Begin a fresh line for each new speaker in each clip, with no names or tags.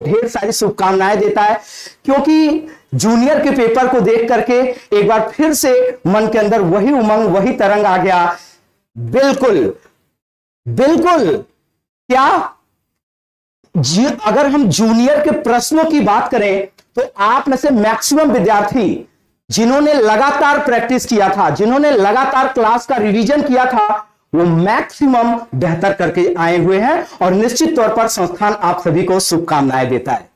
ढेर सारी शुभकामनाएं देता है, क्योंकि जूनियर के पेपर को देख करके एक बार फिर से मन के अंदर वही उमंग, वही तरंग आ गया। बिल्कुल बिल्कुल, क्या अगर हम जूनियर के प्रश्नों की बात करें तो आप में से मैक्सिमम विद्यार्थी जिन्होंने लगातार प्रैक्टिस किया था, जिन्होंने लगातार क्लास का रिवीजन किया था, वो मैक्सिमम बेहतर करके आए हुए हैं और निश्चित तौर पर संस्थान आप सभी को शुभकामनाएं देता है।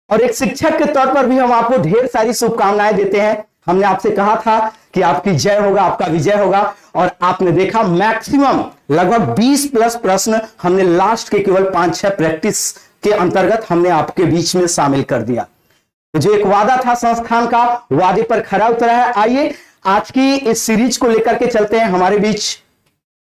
और एक शिक्षक के तौर पर भी हम आपको ढेर सारी शुभकामनाएं देते हैं। हमने आपसे कहा था कि आपकी जय होगा, आपका विजय होगा, और आपने देखा मैक्सिमम लगभग 20 प्लस प्रश्न हमने लास्ट के केवल 5-6 प्रैक्टिस के अंतर्गत हमने आपके बीच में शामिल कर दिया। जो एक वादा था संस्थान का, वादे पर खरा उतरा है। आइए आज की इस सीरीज को लेकर के चलते हैं। हमारे बीच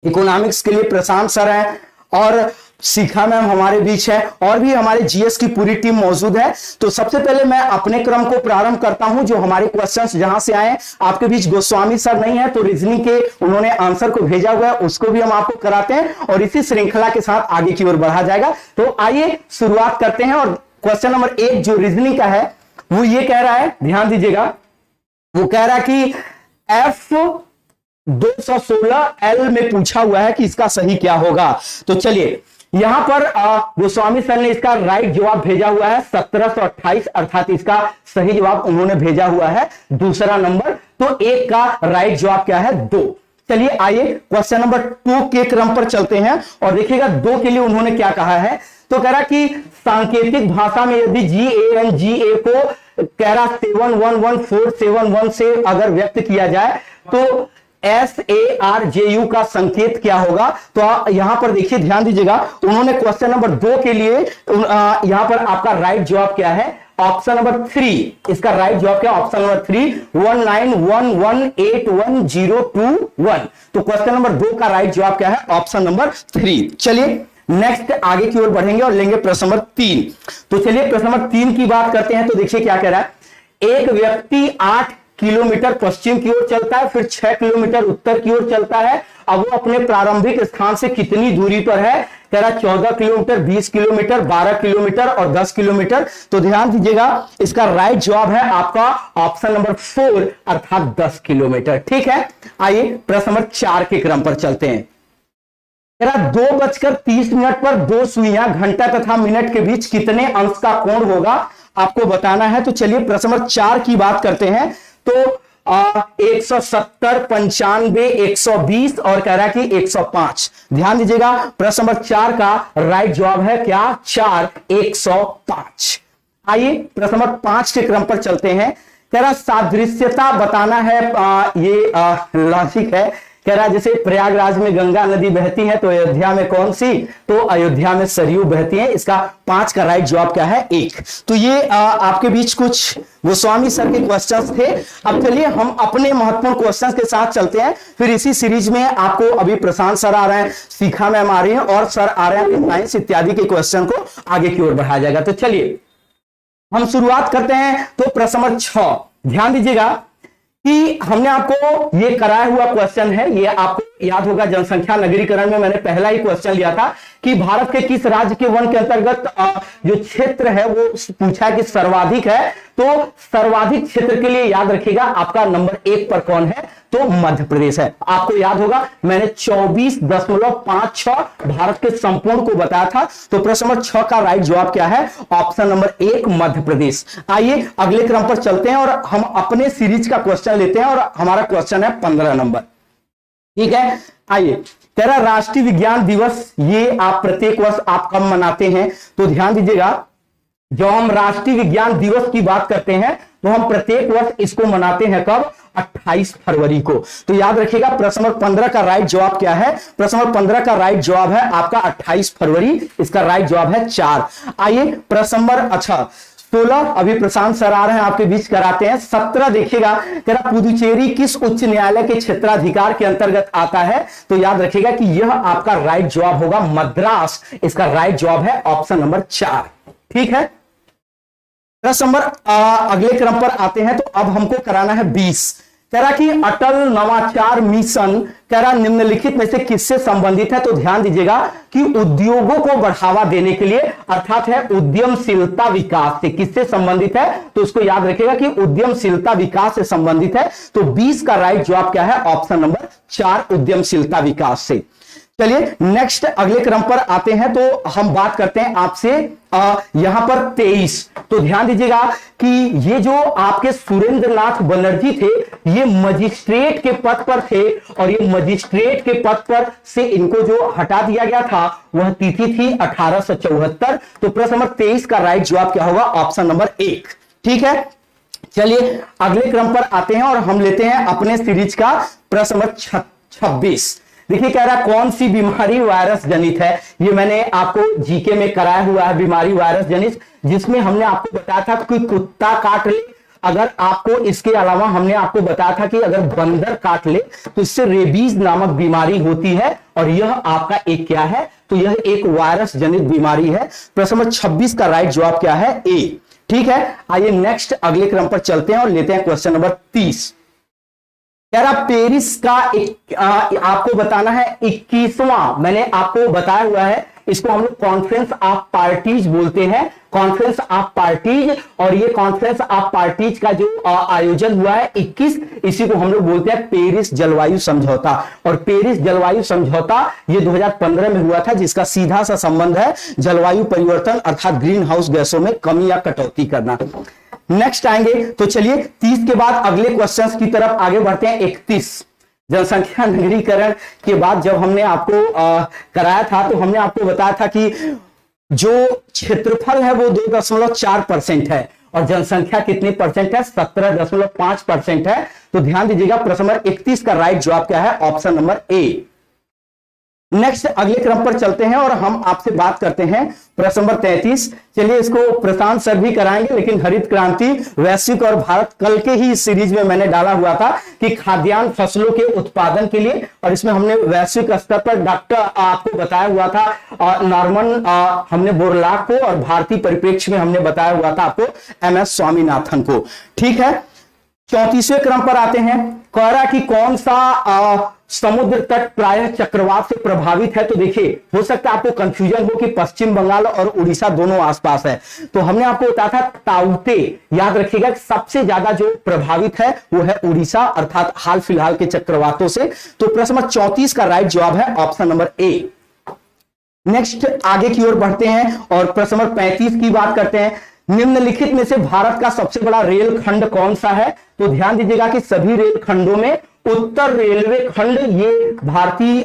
इकोनॉमिक्स के लिए प्रशांत सर हैं और शिखा मैम हमारे बीच है, और भी हमारे जीएस की पूरी टीम मौजूद है। तो सबसे पहले मैं अपने क्रम को प्रारंभ करता हूं, जो हमारे क्वेश्चंस जहां से आए। आपके बीच गोस्वामी सर नहीं है, तो रीजनिंग के उन्होंने आंसर को भेजा हुआ है, उसको भी हम आपको कराते हैं और इसी श्रृंखला के साथ आगे की ओर बढ़ा जाएगा। तो आइए शुरुआत करते हैं। और क्वेश्चन नंबर 1 जो रीजनिंग का है वो ये कह रहा है, ध्यान दीजिएगा, वो कह रहा है कि F216L में पूछा हुआ है कि इसका सही क्या होगा। तो चलिए यहां पर गोस्वामी सर ने इसका राइट जवाब भेजा हुआ है 1728, अर्थात इसका सही जवाब उन्होंने भेजा हुआ है दूसरा नंबर। तो एक का राइट जवाब क्या है, 2। चलिए आइए क्वेश्चन नंबर 2 के क्रम पर चलते हैं और देखिएगा 2 के लिए उन्होंने क्या कहा है। तो कह रहा कि सांकेतिक भाषा में यदि GANGA को कह रहा 711471 से अगर व्यक्त किया जाए तो SARJU का संकेत क्या होगा। तो यहां पर देखिए, ध्यान दीजिएगा, उन्होंने क्वेश्चन नंबर 2 के लिए यहां पर आपका राइट जवाब क्या है, ऑप्शन नंबर 3। इसका राइट जवाब क्या है, ऑप्शन नंबर 3, 1911811021। तो क्वेश्चन नंबर 2 का राइट जवाब क्या है, ऑप्शन नंबर 3। चलिए नेक्स्ट आगे की ओर बढ़ेंगे और लेंगे प्रश्न नंबर 3। तो चलिए प्रश्न नंबर 3 की बात करते हैं। तो देखिए क्या कह रहा है, एक व्यक्ति 8 किलोमीटर पश्चिम की ओर चलता है, फिर 6 किलोमीटर उत्तर की ओर चलता है। अब वो अपने प्रारंभिक स्थान से कितनी दूरी पर है, कह रहा 14 किलोमीटर, 20 किलोमीटर, 12 किलोमीटर और 10 किलोमीटर। तो ध्यान दीजिएगा, इसका राइट जवाब है आपका ऑप्शन नंबर 4, अर्थात 10 किलोमीटर। ठीक है, आइए प्रश्न नंबर 4 के क्रम पर चलते हैं। 2:30 पर 2 सुइयां घंटा तथा मिनट के बीच कितने अंश का कोण होगा आपको बताना है। तो चलिए प्रश्न नंबर 4 की बात करते हैं। तो 170, 95, 120 और कह रहा है कि 105। ध्यान दीजिएगा, प्रश्न नंबर 4 का राइट जवाब है क्या, 4, 105। आइए प्रश्न नंबर 5 के क्रम पर चलते हैं। कह रहा सादृश्यता बताना है, ये लॉजिक है। कह रहा जैसे प्रयागराज में गंगा नदी बहती है तो अयोध्या में कौन सी, तो अयोध्या में सरयू बहती है। इसका 5 का राइट जवाब क्या है, 1। तो ये आपके बीच कुछ गोस्वामी सर के क्वेश्चंस थे। अब चलिए हम अपने महत्वपूर्ण क्वेश्चंस के साथ चलते हैं। फिर इसी सीरीज में आपको अभी प्रशांत सर आ रहे हैं, शिखा मैम आ रही हैं और सर आ रहे हैं, साइंस इत्यादि के क्वेश्चन को आगे की ओर बढ़ाया जाएगा। तो चलिए हम शुरुआत करते हैं। तो प्रश्न नंबर 6, ध्यान दीजिएगा कि हमने आपको ये कराया हुआ क्वेश्चन है, ये आपको याद होगा जनसंख्या नगरीकरण में मैंने पहला ही क्वेश्चन लिया था कि भारत के किस राज्य के वन के अंतर्गत जो क्षेत्र है वो पूछा है कि सर्वाधिक है। तो सर्वाधिक क्षेत्र के लिए याद रखिएगा आपका नंबर 1 पर कौन है, तो मध्य प्रदेश है। आपको याद होगा मैंने 24.56 भारत के संपूर्ण को बताया था। तो प्रश्न नंबर 6 का राइट जवाब क्या है, ऑप्शन नंबर 1, मध्य प्रदेश। आइए अगले क्रम पर चलते हैं और हम अपने सीरीज का क्वेश्चन लेते हैं और हमारा क्वेश्चन है 15 नंबर। ठीक है, आइए। कह रहा राष्ट्रीय विज्ञान दिवस ये आप प्रत्येक वर्ष आप कब मनाते हैं। तो ध्यान दीजिएगा, जब हम राष्ट्रीय विज्ञान दिवस की बात करते हैं तो हम प्रत्येक वर्ष इसको मनाते हैं कब, 28 फरवरी को। तो याद रखिएगा प्रश्न नंबर 15 का राइट जवाब क्या है, प्रश्न नंबर 15 का राइट जवाब है आपका 28 फरवरी। इसका राइट जवाब है 4। आइए प्रश्न नंबर 16, अभी प्रशांत सर आ रहे हैं आपके बीच, कराते हैं। 17 देखिएगा, कह रहा पुदुचेरी किस उच्च न्यायालय के क्षेत्राधिकार के अंतर्गत आता है। तो याद रखिएगा कि यह आपका राइट जवाब होगा मद्रास। इसका राइट जवाब है ऑप्शन नंबर 4। ठीक है, प्रश्न नंबर अगले क्रम पर आते हैं। तो अब हमको कराना है 20। कह रहा कि अटल नवाचार मिशन कह रहा निम्नलिखित में से किससे संबंधित है? तो ध्यान दीजिएगा कि उद्योगों को बढ़ावा देने के लिए, अर्थात है उद्यमशीलता विकास से। किससे संबंधित है? तो उसको याद रखिएगा कि उद्यमशीलता विकास से संबंधित है। तो 20 का राइट जवाब क्या है? ऑप्शन नंबर 4 उद्यमशीलता विकास से। चलिए नेक्स्ट अगले क्रम पर आते हैं। तो हम बात करते हैं आपसे यहां पर 23। तो ध्यान दीजिएगा कि ये जो आपके सुरेंद्रनाथ बनर्जी थे, ये मजिस्ट्रेट के पद पर थे और ये मजिस्ट्रेट के पद पर से इनको जो हटा दिया गया था वह तिथि थी 1874। तो प्रश्न नंबर 23 का राइट जवाब क्या होगा? Option number 1। ठीक है, चलिए अगले क्रम पर आते हैं और हम लेते हैं अपने सीरीज का प्रश्न नंबर 26। देखिए कह रहा कौन सी बीमारी वायरस जनित है? ये मैंने आपको जीके में कराया हुआ है, बीमारी वायरस जनित, जिसमें हमने आपको बताया था कि कुत्ता काट ले। अगर आपको इसके अलावा हमने आपको बताया था कि अगर बंदर काट ले तो इससे रेबीज नामक बीमारी होती है और यह आपका एक क्या है? तो यह एक वायरस जनित बीमारी है। प्रश्न नंबर 26 का राइट जवाब क्या है? ए। ठीक है, आइए नेक्स्ट अगले क्रम पर चलते हैं और लेते हैं क्वेश्चन नंबर 30। कह रहा पेरिस का आपको बताना है 21वां, मैंने आपको बताया हुआ है, इसको हम लोग कॉन्फ्रेंस ऑफ पार्टीज बोलते हैं, कॉन्फ्रेंस ऑफ पार्टीज। और ये कॉन्फ्रेंस ऑफ पार्टीज का जो आयोजन हुआ है 21, इसी को हम लोग बोलते हैं पेरिस जलवायु समझौता। और पेरिस जलवायु समझौता ये 2015 में हुआ था, जिसका सीधा सा संबंध है जलवायु परिवर्तन अर्थात ग्रीन हाउस गैसों में कमी या कटौती करना। नेक्स्ट आएंगे, तो चलिए 30 के बाद अगले क्वेश्चंस की तरफ आगे बढ़ते हैं। 31 जनसंख्या नगरीकरण के बाद जब हमने आपको कराया था तो हमने आपको बताया था कि जो क्षेत्रफल है वो 2.4% है और जनसंख्या कितने परसेंट है? 17.5% है। तो ध्यान दीजिएगा प्रश्न नंबर 31 का राइट जवाब क्या है? Option number A. नेक्स्ट अगले क्रम पर चलते हैं और हम आपसे बात करते हैं प्रश्न नंबर 33। चलिए इसको प्रशांत सर भी कराएंगे, लेकिन हरित क्रांति वैश्विक और भारत कल के ही सीरीज में मैंने डाला हुआ था कि खाद्यान्न फसलों के उत्पादन के लिए, और इसमें हमने वैश्विक स्तर पर डॉक्टर आपको बताया हुआ था नॉर्मन हमने बोरलॉग को, और भारतीय परिप्रेक्ष्य में हमने बताया हुआ था आपको MS स्वामीनाथन को। ठीक है, 34वें क्रम पर आते हैं। कह रहा कि कौन सा समुद्र तट प्रायः चक्रवात से प्रभावित है? तो देखिए हो सकता है आपको कंफ्यूजन हो कि पश्चिम बंगाल और उड़ीसा दोनों आसपास है, तो हमने आपको बताया था ताउते। याद रखिएगा सबसे ज्यादा जो प्रभावित है वो है उड़ीसा, अर्थात हाल फिलहाल के चक्रवातों से। तो प्रश्न नंबर 34 का राइट जवाब है ऑप्शन नंबर ए। नेक्स्ट आगे की ओर बढ़ते हैं और प्रश्न नंबर 35 की बात करते हैं। निम्नलिखित में से भारत का सबसे बड़ा रेल खंड कौन सा है? तो ध्यान दीजिएगा कि सभी रेल खंडों में उत्तर रेलवे खंड ये भारतीय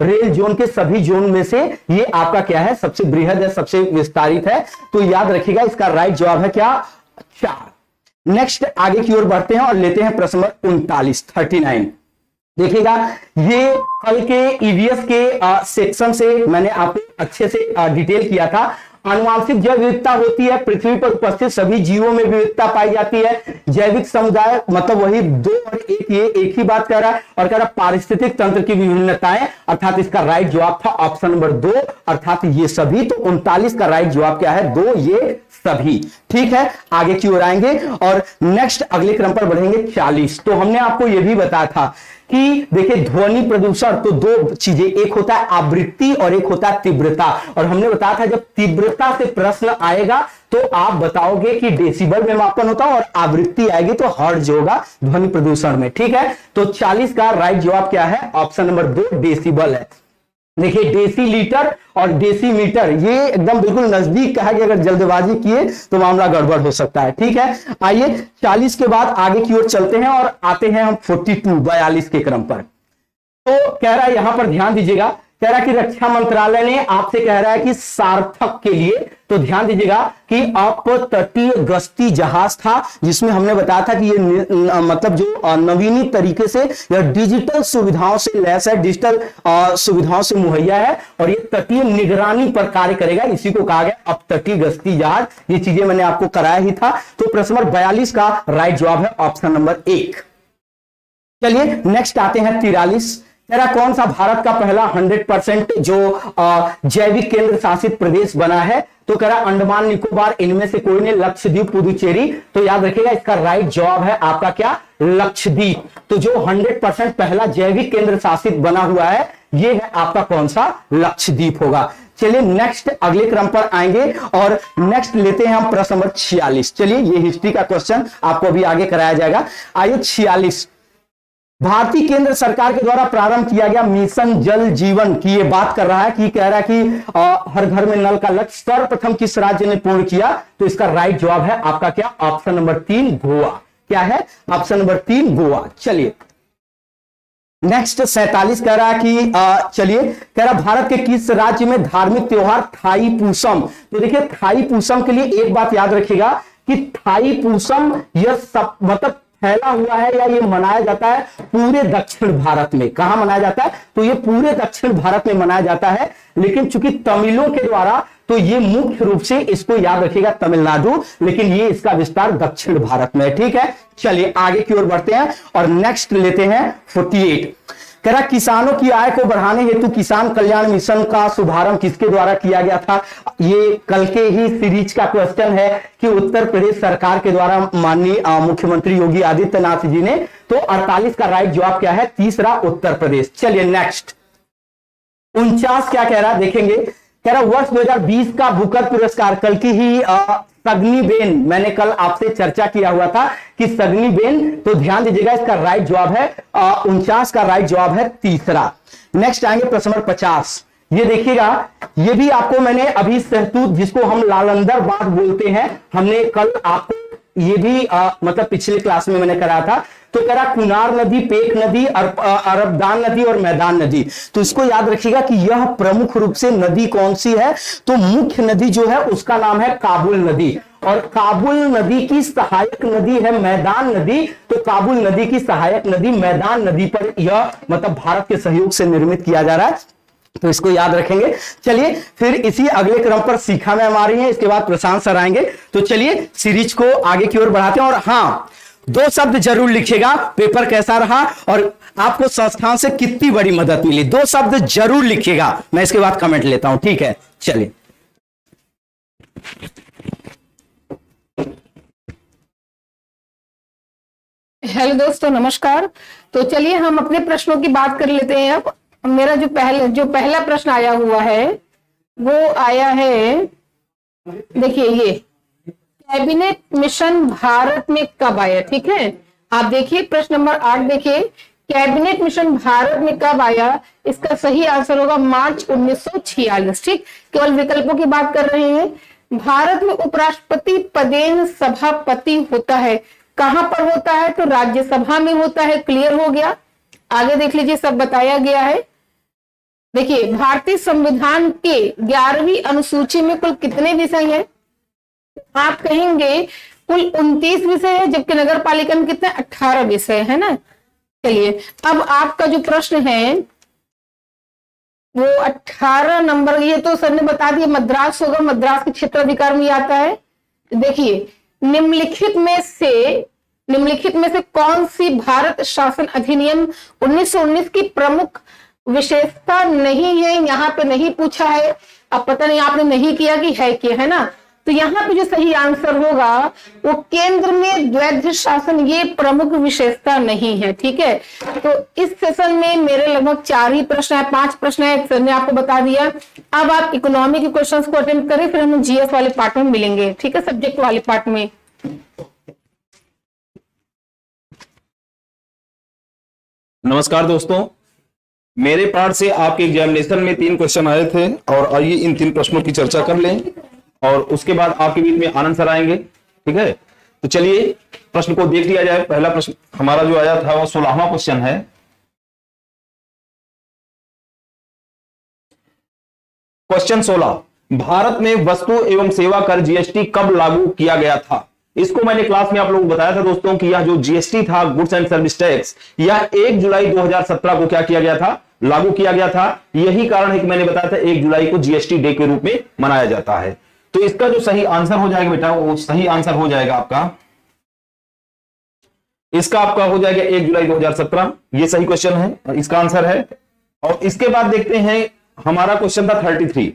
रेल जोन के सभी जोन में से ये आपका क्या है? सबसे बृहद है, सबसे विस्तारित है। तो याद रखिएगा इसका राइट जवाब है क्या? 4। नेक्स्ट आगे की ओर बढ़ते हैं और लेते हैं प्रश्न नंबर 39। देखिएगा ये कल के ईवीएस के सेक्शन से मैंने आपको अच्छे से डिटेल किया था। आनुवांशिक जैव विविधता होती है, पृथ्वी पर उपस्थित सभी जीवों में विविधता पाई जाती है। जैविक समुदाय मतलब वही 2 और 1, ये एक ही बात कर रहा है। और कह रहा पारिस्थितिक तंत्र की विभिन्नताएं, अर्थात इसका राइट जवाब था ऑप्शन नंबर 2, अर्थात ये सभी। तो 39 का राइट जवाब क्या है? 2, ये सभी। ठीक है, आगे की ओर आएंगे और नेक्स्ट अगले क्रम पर बढ़ेंगे 40। तो हमने आपको यह भी बताया था कि देखिए ध्वनि प्रदूषण तो 2 चीजें, एक होता है आवृत्ति और एक होता है तीव्रता। और हमने बताया था जब तीव्रता से प्रश्न आएगा तो आप बताओगे कि डेसिबल में मापन होता है और आवृत्ति आएगी तो हर्ट्ज होगा ध्वनि प्रदूषण में। ठीक है, तो 40 का राइट जवाब क्या है? ऑप्शन नंबर 2 डेसिबल है। देखिए डेसीलीटर और डेसीमीटर ये एकदम बिल्कुल नजदीक का है कि अगर जल्दबाजी किए तो मामला गड़बड़ हो सकता है। ठीक है, आइए 40 के बाद आगे की ओर चलते हैं और आते हैं हम 42 के क्रम पर। तो कह रहा है यहां पर ध्यान दीजिएगा, कह रहा है कि रक्षा मंत्रालय ने आपसे कह रहा है कि सार्थक के लिए, तो ध्यान दीजिएगा कि अपतटीय गश्ती जहाज था जिसमें हमने बताया था कि ये मतलब जो नवीनीत तरीके से या डिजिटल सुविधाओं से लैस है, डिजिटल सुविधाओं से मुहैया है और ये तटीय निगरानी पर कार्य करेगा। इसी को कहा गया अपतटीय गश्ती जहाज। ये चीजें मैंने आपको कराया ही था। तो प्रश्न नंबर 42 का राइट जवाब है ऑप्शन नंबर 1। चलिए नेक्स्ट आते हैं 43। तेरा कौन सा भारत का पहला 100% जो जैविक केंद्र शासित प्रदेश बना है? तो कह रहा अंडमान निकोबार, इनमें से कोई नहीं, लक्षद्वीप, पुदुचेरी। तो याद रखिएगा इसका राइट जवाब है आपका क्या? लक्षद्वीप। तो जो 100% पहला जैविक केंद्र शासित बना हुआ है ये है आपका कौन सा? लक्षद्वीप होगा। चलिए नेक्स्ट अगले क्रम पर आएंगे और नेक्स्ट लेते हैं हम प्रश्न नंबर 46। चलिए ये हिस्ट्री का क्वेश्चन आपको अभी आगे कराया जाएगा। आइए 46, भारतीय केंद्र सरकार के द्वारा प्रारंभ किया गया मिशन जल जीवन की ये बात कर रहा है कि कह रहा है कि हर घर में नल का लक्ष्य सर्वप्रथम किस राज्य ने पूर्ण किया? तो इसका राइट जवाब है आपका क्या? Option number 3 Goa. क्या है? Option number 3 Goa. चलिए नेक्स्ट 47 कह रहा है कि चलिए कह रहा भारत के किस राज्य में धार्मिक त्योहार थाई पूसम? तो देखिए थाई पूसम के लिए एक बात याद रखिएगा कि थाई पूसम यह सब मतलब फैला हुआ है या ये मनाया जाता है पूरे दक्षिण भारत में। कहां मनाया जाता है? तो ये पूरे दक्षिण भारत में मनाया जाता है, लेकिन चूंकि तमिलों के द्वारा तो ये मुख्य रूप से इसको याद रखिएगा तमिलनाडु, लेकिन ये इसका विस्तार दक्षिण भारत में है। ठीक है, चलिए आगे की ओर बढ़ते हैं और नेक्स्ट लेते हैं 48। कह रहा किसानों की आय को बढ़ाने हेतु किसान कल्याण मिशन का शुभारंभ किसके द्वारा किया गया था? ये कल के ही सीरीज का क्वेश्चन है कि उत्तर प्रदेश सरकार के द्वारा माननीय मुख्यमंत्री योगी आदित्यनाथ जी ने। तो 48 का राइट जवाब क्या है? तीसरा उत्तर प्रदेश। चलिए नेक्स्ट 49 क्या कह रहा देखेंगे। कह रहा वर्ष 2020 का बुकर पुरस्कार कल की ही सगनीबेन, मैंने कल आपसे चर्चा किया हुआ था कि सगनीबेन, तो ध्यान दीजिएगा इसका राइट जवाब है 49 का राइट जवाब है तीसरा। नेक्स्ट आएंगे प्रश्न नंबर 50। ये देखिएगा, ये भी आपको मैंने अभी सहतूत जिसको हम लालंदर बाग बोलते हैं, हमने कल आपको ये भी मतलब पिछले क्लास में मैंने कराया था। तो कह रहा कुनार नदी, पेक नदी, अरबदान नदी और मैदान नदी। तो इसको याद रखिएगा कि यह प्रमुख रूप से नदी कौन सी है? तो मुख्य नदी जो है उसका नाम है काबुल नदी, और काबुल नदी की सहायक नदी है मैदान नदी। तो काबुल नदी की सहायक नदी मैदान नदी पर यह मतलब भारत के सहयोग से निर्मित किया जा रहा है, तो इसको याद रखेंगे। चलिए फिर इसी अगले क्रम पर सीखा में हमारी है, इसके बाद प्रशांत सर आएंगे। तो चलिए सीरीज को आगे की ओर बढ़ाते हैं। और हाँ, 2 शब्द जरूर लिखिएगा, पेपर कैसा रहा और आपको संस्थान से कितनी बड़ी मदद मिली। 2 शब्द जरूर लिखिएगा, मैं इसके बाद कमेंट लेता हूं। ठीक है, चलिए
हेलो दोस्तों, नमस्कार। तो चलिए हम अपने प्रश्नों की बात कर लेते हैं। अब मेरा जो पहला प्रश्न आया हुआ है वो आया है, देखिए ये कैबिनेट मिशन भारत में कब आया? ठीक है, आप देखिए प्रश्न नंबर 8 देखिए, कैबिनेट मिशन भारत में कब आया? इसका सही आंसर होगा मार्च 1946। ठीक, केवल विकल्पों की बात कर रहे हैं। भारत में उपराष्ट्रपति पदेन सभापति होता है, कहां पर होता है? तो राज्यसभा में होता है। क्लियर हो गया? आगे देख लीजिए, सब बताया गया है। देखिए भारतीय संविधान के 11वीं अनुसूची में कुल कितने विषय हैं? आप कहेंगे कुल 29 विषय है, जबकि नगर पालिका में कितने? 18 विषय है ना। चलिए अब आपका जो प्रश्न है वो 18 नंबर, ये तो सर ने बता दिया मद्रास होगा, मद्रास के क्षेत्राधिकार में आता है। देखिए निम्नलिखित में से कौन सी भारत शासन अधिनियम 1919 की प्रमुख विशेषता नहीं है? यहाँ पे नहीं पूछा है, अब पता नहीं आपने नहीं किया कि है क्या, है ना। तो यहाँ पे जो सही आंसर होगा वो केंद्र में द्वैध शासन, ये प्रमुख विशेषता नहीं है। ठीक है, तो इस सेशन में मेरे लगभग 4 ही प्रश्न है, 5 प्रश्न है, सर ने आपको बता दिया। अब आप इकोनॉमी के क्वेश्चंस को अटेम्प्ट करें, फिर हम जीएस वाले पार्ट में मिलेंगे। ठीक है, सब्जेक्ट वाले पार्ट में।
नमस्कार दोस्तों, मेरे पार्ट से आपके एग्जामिनेशन में 3 क्वेश्चन आए थे और आइए इन 3 प्रश्नों की चर्चा कर लें और उसके बाद आपके बीच में आनंद सर आएंगे। ठीक है, तो चलिए प्रश्न को देख लिया जाए। पहला प्रश्न हमारा जो आया था वो 16वां क्वेश्चन है। क्वेश्चन 16, भारत में वस्तु एवं सेवा कर जीएसटी कब लागू किया गया था? इसको मैंने क्लास में आप लोगों को बताया था दोस्तों कि यह जो जीएसटी था, गुड्स एंड सर्विस टैक्स, यह 1 जुलाई 2017 को क्या किया गया था? लागू किया गया था। यही कारण है कि मैंने बताया था 1 जुलाई को जीएसटी डे के रूप में मनाया जाता है। तो इसका जो सही आंसर हो जाएगा बेटा, वो सही आंसर हो जाएगा आपका इसका आपका हो जाएगा 1 जुलाई 2017। ये सही क्वेश्चन है, इसका आंसर है। और इसके बाद देखते हैं, हमारा क्वेश्चन था 33।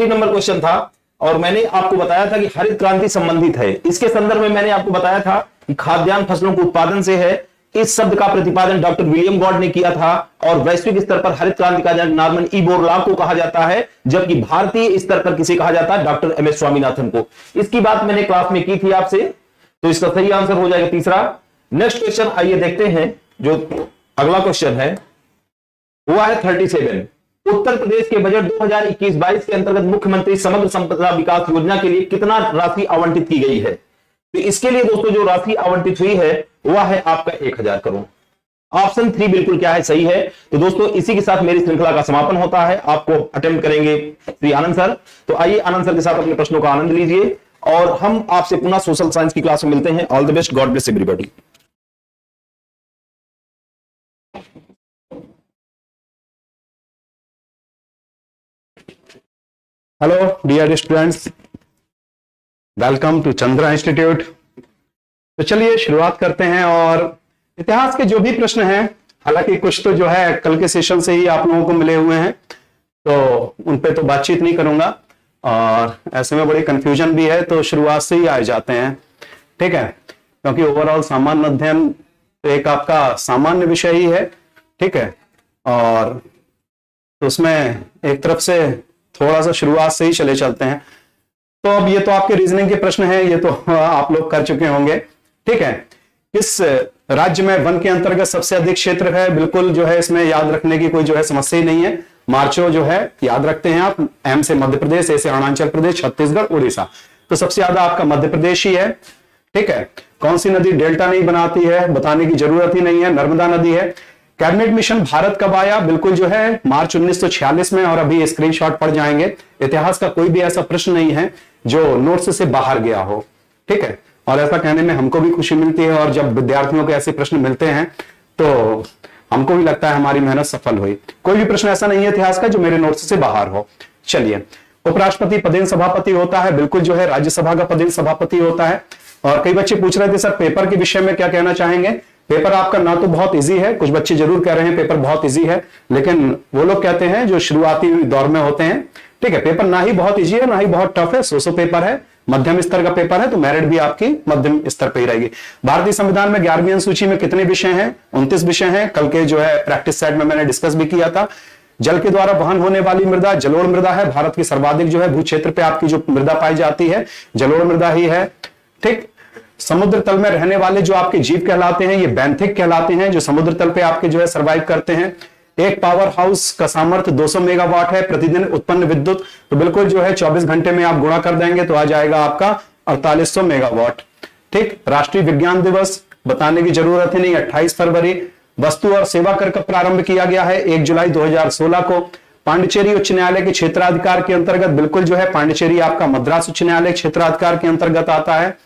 नंबर क्वेश्चन था, और मैंने आपको बताया था कि हरित क्रांति संबंधित है। इसके संदर्भ में मैंने आपको बताया था कि खाद्यान्न फसलों के उत्पादन से है। इस शब्द का प्रतिपादन डॉक्टर विलियम गॉड ने किया था, और वैश्विक स्तर पर हरित क्रांति का जनक नॉर्मन ई बोरलॉग को कहा जाता है, जबकि भारतीय स्तर पर किसे कहा जाता है? डॉक्टर एम एस स्वामीनाथन को। इसकी बात मैंने क्लास में की थी आपसे, तो इसका सही आंसर हो जाएगा तीसरा। नेक्स्ट क्वेश्चन आइए देखते हैं, जो अगला क्वेश्चन है हुआ है 37। उत्तर प्रदेश के बजट 2021-22 के अंतर्गत मुख्यमंत्री समग्र संपदा विकास योजना के लिए कितना राशि आवंटित की गई है? तो इसके लिए दोस्तों जो राशि आवंटित हुई है वह है आपका 1000 करोड़। ऑप्शन 3 बिल्कुल क्या है? सही है। तो दोस्तों इसी के साथ मेरी श्रृंखला का समापन होता है। आपको अटेम्प्ट करेंगे श्री आनंद सर। तो आइए आनंद सर के साथ अपने प्रश्नों का आनंद लीजिए, और हम आपसे पुनः सोशल साइंस की क्लास में मिलते हैं। All the best, God bless everybody.
Hello dear students, welcome to Chandra institute. तो चलिए शुरुआत करते हैं। और इतिहास के जो भी प्रश्न हैं, हालांकि कुछ तो जो है कल के सेशन से ही आप लोगों को मिले हुए हैं, तो उन पे तो बातचीत नहीं करूंगा, और ऐसे में बड़ी कंफ्यूजन भी है, तो शुरुआत से ही आ जाते हैं, ठीक है। क्योंकि ओवरऑल सामान्य अध्ययन तो एक आपका सामान्य विषय ही है, ठीक है, और तो उसमें एक तरफ से थोड़ा सा शुरुआत से ही चले चलते हैं। तो अब ये तो आपके रीजनिंग के प्रश्न हैं, ये तो आप लोग कर चुके होंगे, ठीक है। किस राज्य में वन के अंतर्गत सबसे अधिक क्षेत्र है? बिल्कुल जो है इसमें याद रखने की कोई जो है समस्या ही नहीं है। मार्चो जो है याद रखते हैं आप, एम से मध्य प्रदेश, ए से अरुणाचल प्रदेश, छत्तीसगढ़, उड़ीसा, तो सबसे ज्यादा आपका मध्य प्रदेश ही है, ठीक है। कौन सी नदी डेल्टा नहीं बनाती है? बताने की जरूरत ही नहीं है, नर्मदा नदी है। कैबिनेट मिशन भारत कब आया? बिल्कुल जो है मार्च 1946 में, और अभी स्क्रीनशॉट पढ़ जाएंगे। इतिहास का कोई भी ऐसा प्रश्न नहीं है जो नोट्स से बाहर गया हो, ठीक है। और ऐसा कहने में हमको भी खुशी मिलती है, और जब विद्यार्थियों को ऐसे प्रश्न मिलते हैं तो हमको भी लगता है हमारी मेहनत सफल हुई। कोई भी प्रश्न ऐसा नहीं है इतिहास का जो मेरे नोट्स से बाहर हो। चलिए, उपराष्ट्रपति पदेन सभापति होता है? बिल्कुल जो है राज्यसभा का पदेन सभापति होता है। और कई बच्चे पूछ रहे थे सर पेपर के विषय में क्या कहना चाहेंगे? पेपर आपका ना तो बहुत इजी है, कुछ बच्चे जरूर कह रहे हैं पेपर बहुत इजी है, लेकिन वो लोग कहते हैं जो शुरुआती दौर में होते हैं, ठीक है। पेपर ना ही बहुत इजी है ना ही बहुत टफ है, सो पेपर है, मध्यम स्तर का पेपर है, तो मेरिट भी आपकी मध्यम स्तर पे ही रहेगी। भारतीय संविधान में 11वीं अनुसूची में कितने विषय हैं? 29 विषय हैं। कल के जो है प्रैक्टिस सेट में मैंने डिस्कस भी किया था। जल के द्वारा वहन होने वाली मृदा जलोढ़ मृदा है। भारत की सर्वाधिक जो है भू क्षेत्र पे आपकी जो मृदा पाई जाती है जलोढ़ मृदा ही है, ठीक। समुद्र तल में रहने वाले जो आपके जीव कहलाते हैं ये बेंथिक कहलाते हैं, जो समुद्र तल पे आपके जो है सर्वाइव करते हैं। एक पावर हाउस का सामर्थ्य 200 मेगावाट है। प्रतिदिन उत्पन्न विद्युत तो बिल्कुल जो है 24 घंटे में आप गुणा कर देंगे तो आ जाएगा आपका 4800 मेगावाट, ठीक। राष्ट्रीय विज्ञान दिवस बताने की जरूरत ही नहीं, 28 फरवरी। वस्तु और सेवा कर कब प्रारंभ किया गया है? 1 जुलाई 2016 को। पांडिचेरी उच्च न्यायालय के क्षेत्राधिकार के अंतर्गत, बिल्कुल जो है पांडिचेरी आपका मद्रास उच्च न्यायालय क्षेत्राधिकार के अंतर्गत आता है।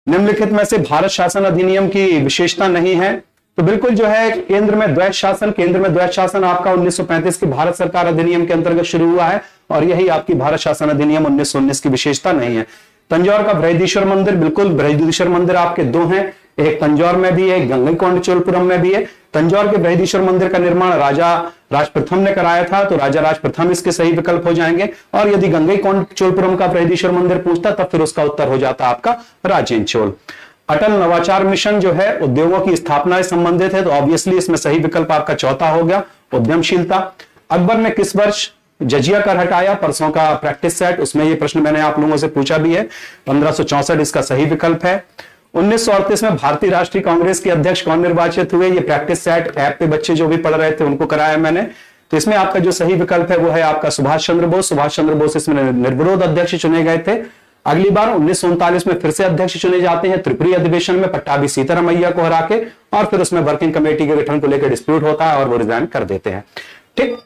निम्नलिखित में से भारत शासन अधिनियम की विशेषता नहीं है, तो बिल्कुल जो है केंद्र में द्वैध शासन, केंद्र में द्वैध शासन आपका 1935 के भारत सरकार अधिनियम के अंतर्गत शुरू हुआ है, और यही आपकी भारत शासन अधिनियम 1919 की विशेषता नहीं है। तंजौर का बृहदीश्वर मंदिर, बिल्कुल बृहदीश्वर मंदिर आपके 2 हैं, एक तंजौर में भी है, एक गंगईकोंड चोलपुरम में भी है। तंजौर के बृहदीश्वर मंदिर का निर्माण राजा राज प्रथम ने कराया था, तो राजा राज प्रथम इसके सही विकल्प हो जाएंगे। और यदि गंगईकोंड चोलपुरम का बृहदीश्वर मंदिर पूछता तब फिर उसका उत्तर हो जाता आपका राजेंद्र चोल। अटल नवाचार मिशन जो है उद्योगों की स्थापना से संबंधित है, तो ऑब्वियसली इसमें सही विकल्प आपका चौथा हो गया, उद्यमशीलता। अकबर ने किस वर्ष जजिया कर हटाया? परसों का प्रैक्टिस सेट, उसमें ये प्रश्न मैंने आप लोगों से पूछा भी है। 1564 इसका सही विकल्प है। 1938 में भारतीय राष्ट्रीय कांग्रेस के अध्यक्ष कौन निर्वाचित हुए? ये प्रैक्टिस सेट ऐप पे बच्चे जो भी पढ़ रहे थे उनको कराया मैंने। तो इसमें आपका जो सही विकल्प है वो है आपका सुभाष चंद्र बोस। सुभाष चंद्र बोस इसमें निर्विरोध अध्यक्ष चुने गए थे। अगली बार 1939 में फिर से अध्यक्ष चुने जाते हैं त्रिपुरी अधिवेशन में पट्टाभी सीतारामैया को हरा के, और फिर उसमें वर्किंग कमेटी के गठन को लेकर डिस्प्यूट होता है और वो रिजाइन कर देते हैं, ठीक।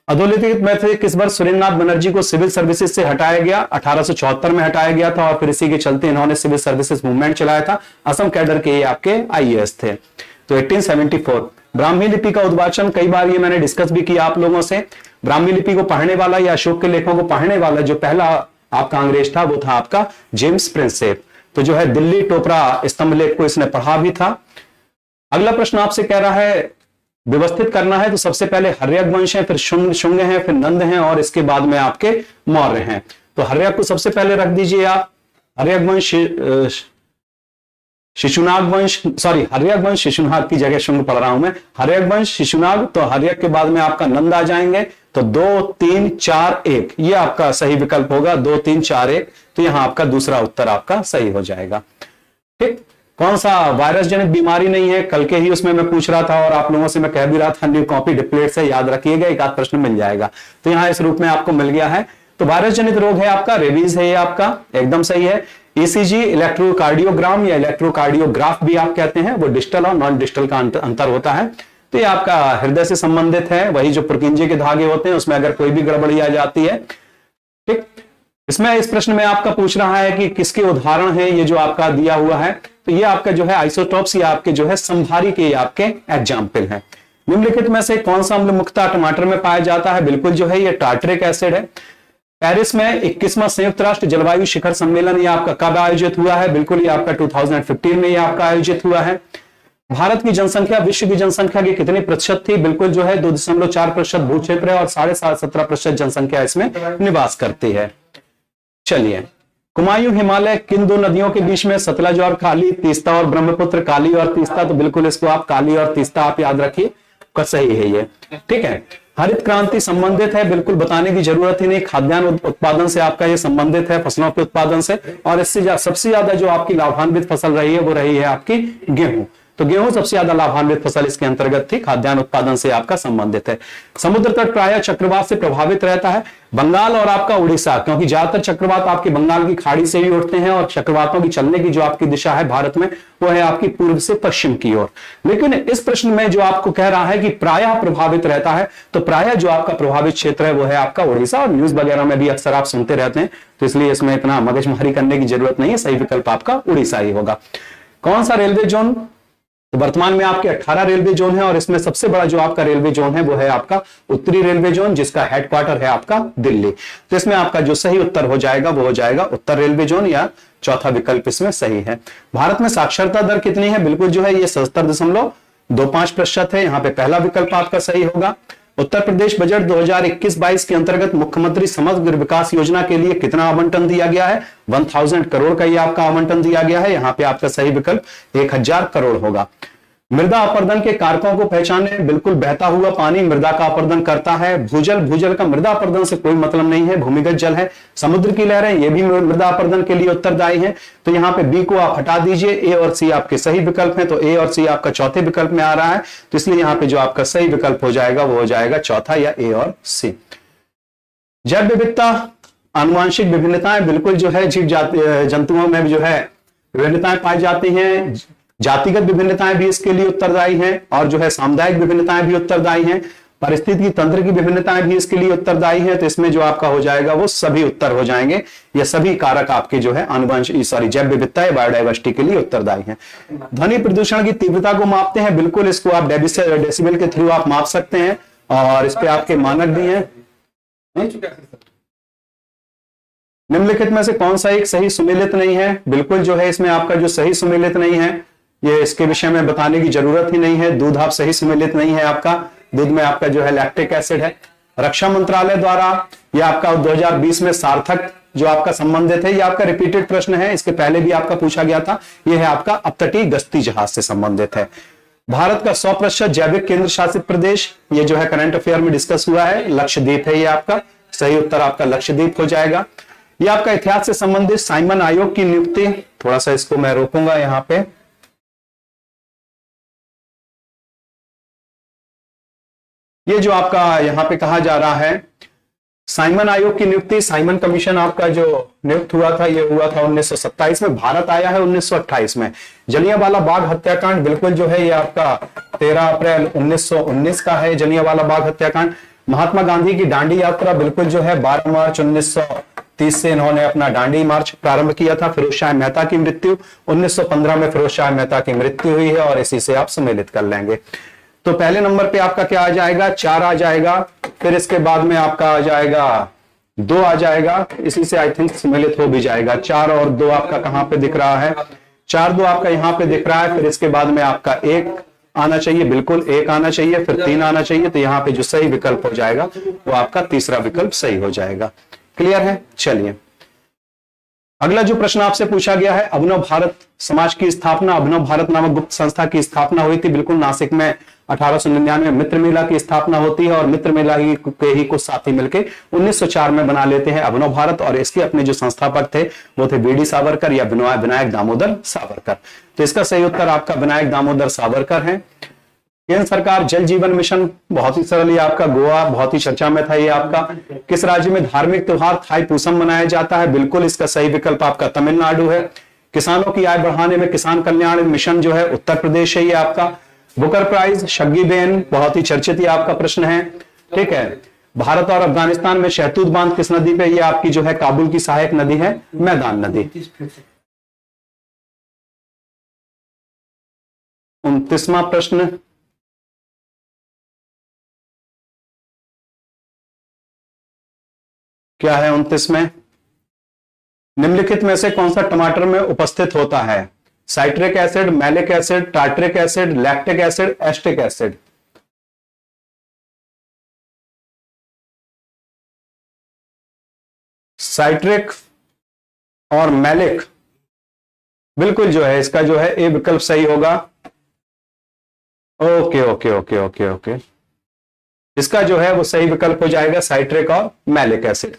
अधोलिखित में से किस वर्ष सुरेंद्रनाथ बनर्जी को सिविल सर्विसेज से हटाया गया? 1874 में हटाया गया था, और फिर इसी के चलते इन्होंने सिविल सर्विसेज मूवमेंट चलाया था। असम कैडर के ये आपके आईएएस थे। तो 1874। ब्राह्मी लिपि का उद्वाचन, कई बार ये मैंने डिस्कस भी किया आप लोगों से। ब्राह्मी लिपि को पढ़ने वाला या अशोक के लेखों को पढ़ने वाला जो पहला आपका अंग्रेज था वो था आपका जेम्स प्रिंसेप। तो जो है दिल्ली टोपरा स्तंभ लेख को इसने पढ़ा भी था। अगला प्रश्न आपसे कह रहा है व्यवस्थित करना है, तो सबसे पहले हर्यक वंश है, फिर शुंग है, फिर नंद है और इसके बाद में आपके मौर्य हैं। तो हर्यक को सबसे पहले रख दीजिए आप। हर्यक वंश शिशुनाग वंश, सॉरी हर्यक वंश शिशुनाग की जगह शुंग पढ़ रहा हूं मैं। हर्यक वंश शिशुनाग, तो हर्यक के बाद में आपका नंद आ जाएंगे। तो 2 3 4 1 ये आपका सही विकल्प होगा, 2 3 4 1। तो यहां आपका दूसरा उत्तर आपका सही हो जाएगा। ठीक, कौन सा वायरस जनित बीमारी नहीं है, कल के ही उसमें मैं पूछ रहा था और आप लोगों से मैं कह भी रहा था न्यू कॉपी डिप्लेट से याद रखिएगा, एक आध प्रश्न मिल जाएगा। तो यहां इस रूप में आपको मिल गया है। तो वायरस जनित रोग है आपका रेबीज है, ये आपका एकदम सही है। ईसीजी इलेक्ट्रोकार्डियोग्राम या इलेक्ट्रोकार्डियोग्राफ भी आप कहते हैं, वो डिजिटल और नॉन डिजिटल का अंतर होता है। तो ये आपका हृदय से संबंधित है, वही जो पुर्किंजे के धागे होते हैं उसमें अगर कोई भी गड़बड़ी आ जाती है। ठीक, इसमें इस प्रश्न में आपका पूछ रहा है कि किसके उदाहरण है, ये जो आपका दिया हुआ है। तो ये आपका जो है आइसोटॉप्स, ये आपके जो है संभारी के आपके एग्जाम्पल है। निम्नलिखित में से कौन सा अम्ल मुख्यतः टमाटर में पाया जाता है, बिल्कुल जो है ये टार्टरिक एसिड है। पेरिस में 21वां संयुक्त राष्ट्र जलवायु शिखर सम्मेलन ये आपका कब आयोजित हुआ है, बिल्कुल ये आपका 2015 में ये आपका आयोजित हुआ है। भारत की जनसंख्या विश्व की जनसंख्या की कितनी प्रतिशत थी, बिल्कुल जो है 2.4% भू क्षेत्र है और 17.5% जनसंख्या इसमें निवास करती है। चलिए, कुमायूं हिमालय किन दो नदियों के बीच में, सतलज और काली, तीस्ता और ब्रह्मपुत्र, काली और तीस्ता। तो बिल्कुल इसको आप काली और तीस्ता आप याद रखिए, सही है ये। ठीक है, हरित क्रांति संबंधित है, बिल्कुल बताने की जरूरत ही नहीं, खाद्यान्न उत्पादन से आपका ये संबंधित है, फसलों के उत्पादन से। और इससे सबसे ज्यादा जो आपकी लाभान्वित फसल रही है वो रही है आपकी गेहूं। तो गेहूं सबसे ज्यादा लाभान्वित फसल इसके अंतर्गत थी, खाद्यान्न उत्पादन से आपका संबंधित है। समुद्र तट प्रायः चक्रवात से प्रभावित रहता है, बंगाल और आपका उड़ीसा, क्योंकि ज्यादातर चक्रवात आपकी बंगाल की खाड़ी से ही उठते हैं और चक्रवातों की चलने की जो आपकी दिशा है भारत में वो है आपकी पूर्व से पश्चिम की ओर। लेकिन इस प्रश्न में जो आपको कह रहा है कि प्रायः प्रभावित रहता है, तो प्रायः जो आपका प्रभावित क्षेत्र है वो है आपका उड़ीसा, और न्यूज वगैरह में भी अक्सर आप सुनते रहते हैं, तो इसलिए इसमें इतना मगजमारी करने की जरूरत नहीं है, सही विकल्प आपका उड़ीसा ही होगा। कौन सा रेलवे जोन, तो वर्तमान में आपके 18 रेलवे जोन है और इसमें सबसे बड़ा जो आपका रेलवे जोन है वो है आपका उत्तरी रेलवे जोन, जिसका हेडक्वार्टर है आपका दिल्ली। तो इसमें आपका जो सही उत्तर हो जाएगा वो हो जाएगा उत्तर रेलवे जोन, या चौथा विकल्प इसमें सही है। भारत में साक्षरता दर कितनी है, बिल्कुल जो है ये 77.25% है, यहाँ पे पहला विकल्प आपका सही होगा। उत्तर प्रदेश बजट 2021-22 के अंतर्गत मुख्यमंत्री समग्र विकास योजना के लिए कितना आवंटन दिया गया है, 1000 करोड़ का ये आपका आवंटन दिया गया है, यहाँ पे आपका सही विकल्प 1000 करोड़ होगा। मृदा अपरदन के कारकों को पहचाने, बिल्कुल बहता हुआ पानी मृदा का अपरदन करता है। भूजल, भूजल का मृदा अपरदन से कोई मतलब नहीं है, भूमिगत जल है। समुद्र की लहरें, ये भी मृदा अपरदन के लिए उत्तरदायी है। तो यहाँ पे बी को आप हटा दीजिए, ए और सी आपके सही विकल्प हैं, तो ए और सी आपका चौथे विकल्प में आ रहा है। तो इसलिए यहाँ पे जो आपका सही विकल्प हो जाएगा वो हो जाएगा चौथा, या ए और सी। जैव विविधता, आनुवांशिक विभिन्नताएं, बिल्कुल जो है जीव जंतुओं में भी जो है विभिन्नताएं पाई जाती हैं। जातिगत विभिन्नताएं भी इसके लिए उत्तरदायी हैं, और जो है सामुदायिक विभिन्नताएं भी उत्तरदायी हैं। परिस्थिति तंत्र की विभिन्नताएं भी इसके लिए उत्तरदायी हैं। तो इसमें जो आपका हो जाएगा वो सभी उत्तर हो जाएंगे, ये सभी कारक आपके जो है जैव विविधता या बायोडाइवर्सिटी के लिए उत्तरदायी हैं। ध्वनि प्रदूषण की तीव्रता को मापते हैं, बिल्कुल इसको आप डेसिबल के थ्रू आप माप सकते हैं, और इस पे आपके मानक भी हैं। निम्नलिखित में से कौन सा एक सही सुमेलित नहीं है, बिल्कुल जो है इसमें आपका जो सही सुमेलित नहीं है, ये इसके विषय में बताने की जरूरत ही नहीं है। दूध आप सही सुमेलित नहीं है आपका, दूध में आपका जो है लैक्टिक एसिड है। रक्षा मंत्रालय द्वारा ये आपका 2020 में सार्थक जो आपका संबंधित है, ये आपका रिपीटेड प्रश्न है, इसके पहले भी आपका पूछा गया था, ये है आपका अपतटीय गश्ती जहाज से संबंधित है। भारत का 100% जैविक केंद्र शासित प्रदेश, ये जो है करंट अफेयर में डिस्कस हुआ है, लक्षद्वीप है, ये आपका सही उत्तर आपका लक्षद्वीप हो जाएगा। ये आपका इतिहास से संबंधित साइमन आयोग की नियुक्ति, थोड़ा सा इसको मैं रोकूंगा यहाँ पे। ये जो आपका यहाँ पे कहा जा रहा है साइमन आयोग की नियुक्ति, साइमन कमीशन आपका जो नियुक्त हुआ था ये हुआ था 1927 में, भारत आया है 1928 में। जलियांवाला बाग हत्याकांड, बिल्कुल जो है ये आपका 13 अप्रैल 1919 का है जलियांवाला बाग हत्याकांड। महात्मा गांधी की दांडी यात्रा, बिल्कुल जो है 12 मार्च 1930 से इन्होंने अपना दांडी मार्च प्रारंभ किया था। फिरोज शाह मेहता की मृत्यु 1915 में फिरोज शाह मेहता की मृत्यु हुई है और इसी से आप सम्मिलित कर लेंगे। तो पहले नंबर पे आपका क्या आ जाएगा, 4 आ जाएगा। फिर इसके बाद में आपका आ जाएगा 2 आ जाएगा, इसी से आई थिंक सम्मिलित हो भी जाएगा। 4 और 2 आपका कहां पे दिख रहा है, 4 2 आपका यहां पे दिख रहा है। फिर इसके बाद में आपका 1 आना चाहिए, बिल्कुल 1 आना चाहिए, फिर 3 आना चाहिए। तो यहाँ पे जो सही विकल्प हो जाएगा वो आपका तीसरा विकल्प सही हो जाएगा। क्लियर है? चलिए अगला जो प्रश्न आपसे पूछा गया है, अभिनव भारत समाज की स्थापना, अभिनव भारत नामक गुप्त संस्था की स्थापना हुई थी बिल्कुल नासिक में 1899 मित्र मेला की स्थापना होती है और मित्र मेला के ही कुछ साथी मिलकर 1904 में बना लेते हैं अभिनव भारत। और इसके अपने जो संस्थापक थे वो थे बीडी सावरकर या विनायक दामोदर सावरकर। तो इसका सही उत्तर आपका विनायक दामोदर सावरकर है। केंद्र सरकार जल जीवन मिशन, बहुत ही सरल, ये आपका गोवा बहुत ही चर्चा में था। ये आपका किस राज्य में धार्मिक त्योहार थाई पूसम मनाया जाता है, बिल्कुल इसका सही विकल्प आपका तमिलनाडु है। किसानों की आय बढ़ाने में किसान कल्याण मिशन जो है उत्तर प्रदेश है। ये आपका बुकर प्राइज शग्गी बेन, बहुत ही चर्चित ये आपका प्रश्न है। ठीक है, भारत और अफगानिस्तान में शहतूत बांध किस नदी पे, ये आपकी जो है काबुल की सहायक नदी है मैदान नदी। 29वां प्रश्न, क्या है 29 में, निम्नलिखित में से कौन सा टमाटर में उपस्थित होता है, citric acid, malic acid, tartaric acid, lactic acid, acetic acid. Citric और मैलिक, बिल्कुल जो है इसका जो है ए विकल्प सही होगा। Okay okay okay okay okay, इसका जो है वो सही विकल्प हो जाएगा साइट्रिक और मैलिक एसिड।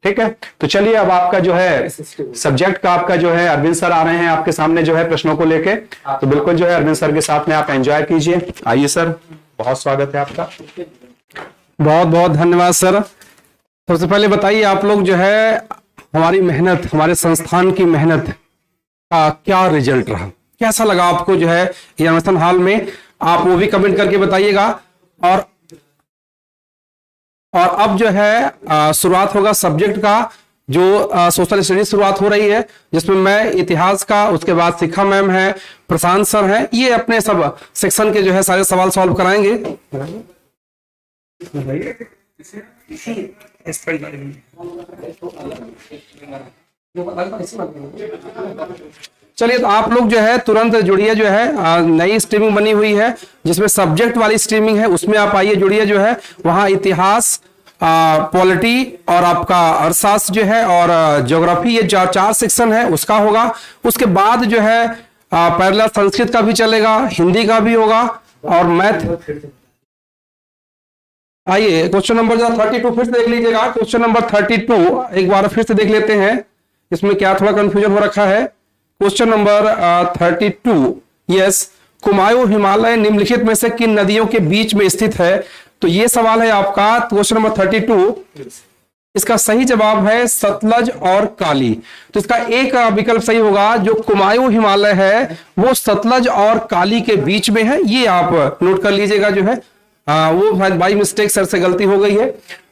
ठीक है, तो चलिए अब आपका जो है सब्जेक्ट का आपका जो है अरविंद सर आ रहे हैं आपके सामने जो है प्रश्नों को लेके। तो बिल्कुल जो है अरविंद सर के साथ में आप एंजॉय कीजिए। आइए सर, बहुत स्वागत है आपका।
बहुत बहुत धन्यवाद सर। सबसे पहले बताइए आप लोग जो है हमारी मेहनत, हमारे संस्थान की मेहनत का क्या रिजल्ट रहा, कैसा लगा आपको जो है एग्जामिनेशन हॉल में, आप वो भी कमेंट करके बताइएगा। और अब जो है शुरुआत होगा सब्जेक्ट का, जो सोशल स्टडीज शुरुआत हो रही है, जिसमें मैं इतिहास का, उसके बाद शिखा मैम है, प्रशांत सर हैं, ये अपने सब सेक्शन के जो है सारे सवाल सॉल्व कराएंगे। चलिए तो आप लोग जो है तुरंत जुड़िए, जो है नई स्ट्रीमिंग बनी हुई है जिसमें सब्जेक्ट वाली स्ट्रीमिंग है, उसमें आप आइए जुड़िए। जो है वहां इतिहास, पॉलिटी और आपका अर्थशास्त्र जो है और ज्योग्राफी, ये 4 सेक्शन है उसका होगा। उसके बाद जो है पैरेलल संस्कृत का भी चलेगा, हिंदी का भी होगा और मैथ। आइए क्वेश्चन नंबर 32 फिर से देख लीजिएगा। क्वेश्चन नंबर 32 एक बार फिर से देख लेते हैं, इसमें क्या थोड़ा कंफ्यूजन हो रखा है। Question number 32, yes, Kumaon Himalaya निम्नलिखित में से किन नदियों के बीच में स्थित है? तो ये सवाल है आपका क्वेश्चन नंबर 32। इसका सही जवाब है सतलज और काली। तो इसका एक विकल्प सही होगा, जो कुमाऊं हिमालय है वो सतलज और काली के बीच में है। ये आप नोट कर लीजिएगा। जो है वो बाई मिस्टेक सर से गलती हो गई है,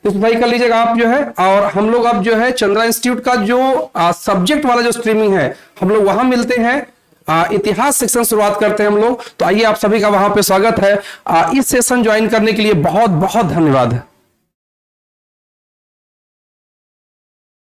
तो सही कर लीजिएगा आप जो है। और हम लोग अब जो है चंद्रा इंस्टीट्यूट का जो सब्जेक्ट वाला जो स्ट्रीमिंग है, हम लोग वहां मिलते हैं। इतिहास सेक्शन शुरुआत करते हैं हम लोग। तो आइए आप सभी का वहां पे स्वागत है। इस सेशन ज्वाइन करने के लिए बहुत बहुत धन्यवाद।